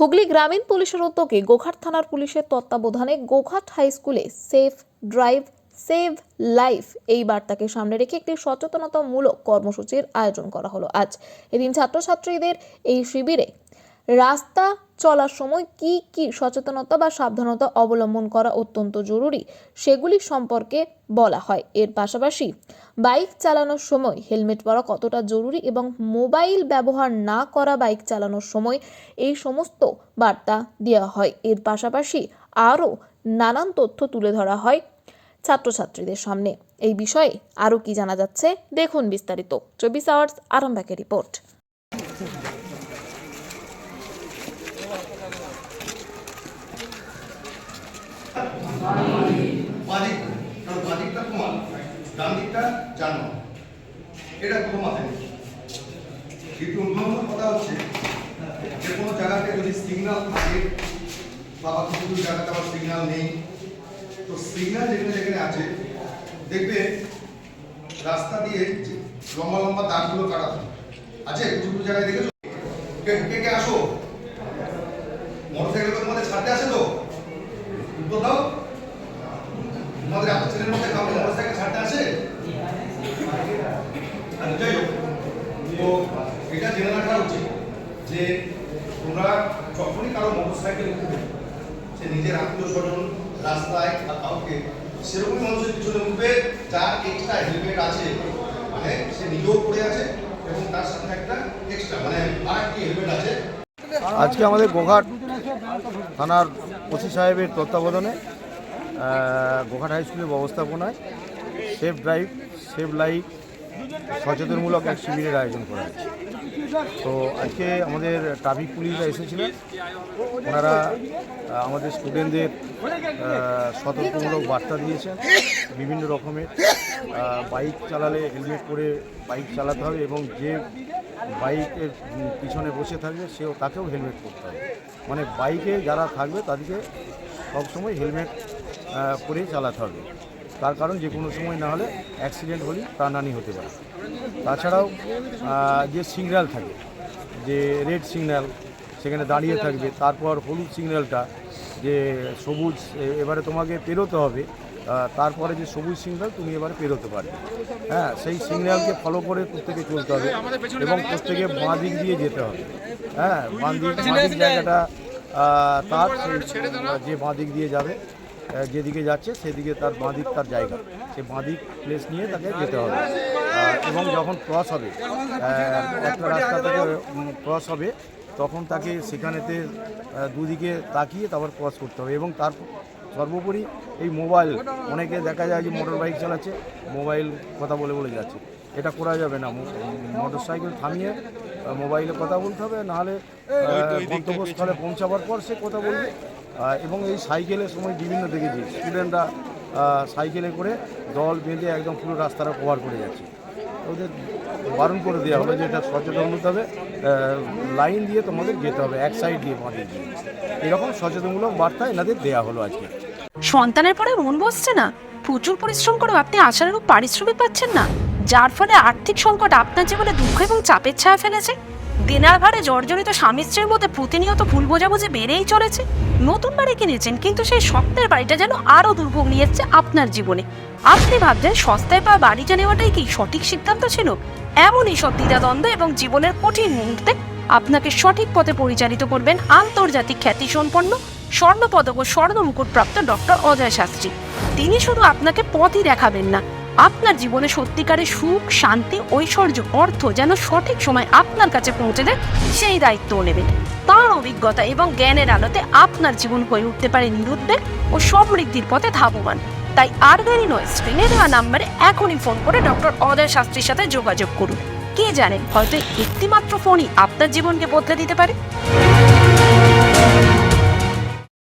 হুগলি গ্রামীণ পুলিশের উদ্যোগে গোঘাট থানার পুলিশের তত্ত্বাবধানে গোঘাট হাই স্কুলে সেফ ড্রাইভ সেভ লাইফ এই বার্তাকে সামনে রেখে একটি সচেতনতামূলক কর্মসূচির আয়োজন করা হলো। আজ এদিন ছাত্রছাত্রীদের এই শিবিরে রাস্তা চলার সময় কি কি সচেতনতা বা সাবধানতা অবলম্বন করা অত্যন্ত জরুরি সেগুলি সম্পর্কে বলা হয়। এর পাশাপাশি বাইক চালানোর সময় হেলমেট পরা কতটা জরুরি এবং মোবাইল ব্যবহার না করা বাইক চালানোর সময় এই সমস্ত বার্তা দেওয়া হয়। এর পাশাপাশি আরও নানান তথ্য তুলে ধরা হয় ছাত্রছাত্রীদের সামনে। এই বিষয়ে আরও কি জানা যাচ্ছে দেখুন বিস্তারিত 24 আওয়ার্স আরামবাগের রিপোর্ট। বাদিকটা তোমার ডান দিকটা জানো, এটা কোনো মাথায় নেই। কিন্তু অন্য কথা হচ্ছে যে কোনো জায়গাতে যদি সিগন্যাল থাকে বা কিছু জায়গাতে আবার সিগন্যাল নেই, তো সিগন্যাল যেখানে যেখানে আছে দেখবে রাস্তা দিয়ে লম্বা লম্বা দাগগুলো কাটা আছে। কিছু কিছু জায়গায় দেখেছো কে কে আসো, মোটরসাইকেল তোমাদের ছাড়তে আসে তো উত্তর দাও। তোমাদের আপনার ছেলের মধ্যে কাউকে মোটরসাইকেল ছাড়তে আসে? যাই হোক, তো এটা জেনে রাখা উচিত যে তোমরা যখনই কারো মোটরসাইকেল উঠবে, সে নিজের আত্মীয় স্বজন রাস্তায় বা কাউকে সেরকমই মানুষের পিছনে উঠবে যার এক্সট্রা হেলমেট আছে, মানে সে নিজেও পড়ে আছে এবং তার সাথে একটা এক্সট্রা মানে আরেকটি হেলমেট আছে। আজকে আমাদের গোঘাট থানার ওসি সাহেবের তত্ত্বাবধানে গোঘাট হাই স্কুলের ব্যবস্থাপনায় সেফ ড্রাইভ সেভ লাইফ সচেতনমূলক এক শিবিরের আয়োজন করা হয়েছে। তো আজকে আমাদের ট্রাফিক পুলিশরা এসেছিলেন, ওনারা আমাদের স্টুডেন্টদের সতর্কমূলক বার্তা দিয়েছেন বিভিন্ন রকমের। বাইক চালালে হেলমেট পরে বাইক চালাতে হবে এবং যে বাইকের পিছনে বসে থাকবে তাকেও হেলমেট পরতে হবে। মানে বাইকে যারা থাকবে তাদেরকে সবসময় হেলমেট পরেই চালাতে হবে, তার কারণ যে কোনো সময় না হলে অ্যাক্সিডেন্ট হলেই প্রাণহানি হতে পারে। তাছাড়াও যে সিগন্যাল থাকে, যে রেড সিগন্যাল সেখানে দাঁড়িয়ে থাকবে, তারপর হলুদ সিগন্যালটা যে সবুজ এবারে তোমাকে পেরোতে হবে, তারপরে যে সবুজ সিগন্যাল তুমি এবারে পেরোতে পারবে। হ্যাঁ, সেই সিগন্যালকে ফলো করে প্রত্যেকে চলতে হবে এবং প্রত্যেকে বাঁ দিক দিয়ে যেতে হবে। হ্যাঁ, বাঁ দিক জায়গাটা তার যে বাঁ দিক দিয়ে যাবে, যেদিকে যাচ্ছে সেদিকে তার বাঁ দিক তার জায়গা, সে বাঁ দিক প্লেস নিয়ে তাকে যেতে হবে। এবং যখন ক্রস হবে, একটা রাস্তা থেকে ক্রস হবে, তখন তাকে সেখানেতে দুদিকে তাকিয়ে তারপর ক্রস করতে হবে। এবং তার সর্বোপরি এই মোবাইল, অনেকে দেখা যায় যে মোটর বাইক চালাচ্ছে, মোবাইল কথা বলে বলে যাচ্ছে, এটা করা যাবে না। মোটর সাইকেল থামিয়ে মোবাইলে কথা বলতে হবে, নাহলে গন্তব্যস্থলে পৌঁছাবার পর সে কথা বলবে। এবং এই সাইকেলের সময় বিভিন্ন দেখেছি স্টুডেন্টরা সাইকেলে করে দল বেঁধে একদম পুরো রাস্তাটা কভার করে যাচ্ছে। ওদের বারণ করে দেওয়া হলো যে এটা সচেতন হতে হবে, লাইন দিয়ে তোমাদের যেতে হবে, এক সাইড দিয়ে বাঁধিয়ে দিয়ে। এরকম সচেতনমূলক বার্তা এনাদের দেওয়া হলো আজকে। সন্তানের পরে মন বসছে না, প্রচুর পরিশ্রম করেও আপনি আশানুরূপ পারিশ্রমিক পাচ্ছেন না, যার ফলে আর্থিক সংকট আপনার জীবনে দুঃখ এবং চাপের ছায়া ফেলেছে। দিনার ভারে জর্জরিত স্বামী স্ত্রীর মধ্যে প্রতিনিয়ত ভুল বোঝাবুঝি বেড়েই চলেছে। নতুন বাড়ি কিনেছেন, কিন্তু সেই স্বপ্নের বাড়িটা যেন আরও দুর্ভোগ নিয়ে এসছে আপনার জীবনে। আপনি ভাবছেন সস্তায় পাওয়া বাড়িটা নেওয়াটাই কি সঠিক সিদ্ধান্ত ছিল? এমনই সব দ্বিধাদ্বন্দ্ব এবং জীবনের কঠিন মুহূর্তে আপনাকে সঠিক পথে পরিচালিত করবেন আন্তর্জাতিক খ্যাতিসম্পন্ন স্বর্ণপদক ও স্বর্ণ মুকুটপ্রাপ্ত ডক্টর অজয় শাস্ত্রী। তিনি শুধু আপনাকে পথই দেখাবেন না, আপনার জীবনে সত্যিকারের সুখ, শান্তি, ঐশ্বর্য, অর্থ যেন সঠিক সময় আপনার কাছে পৌঁছে দেয় সেই দায়িত্বও নেবেন। তাঁর অভিজ্ঞতা এবং জ্ঞানের আলোতে আপনার জীবন হয়ে উঠতে পারে নিরুদ্বেগ ও সমৃদ্ধির পথে ধাবমান। তাই আর দেরি নয়, স্ক্রিনে দেওয়া নাম্বারে এখনই ফোন করে ডক্টর অজয় শাস্ত্রীর সাথে যোগাযোগ করুন। কে জানেন, হয়তো একটিমাত্র ফোনই আপনার জীবনকে বদলে দিতে পারে।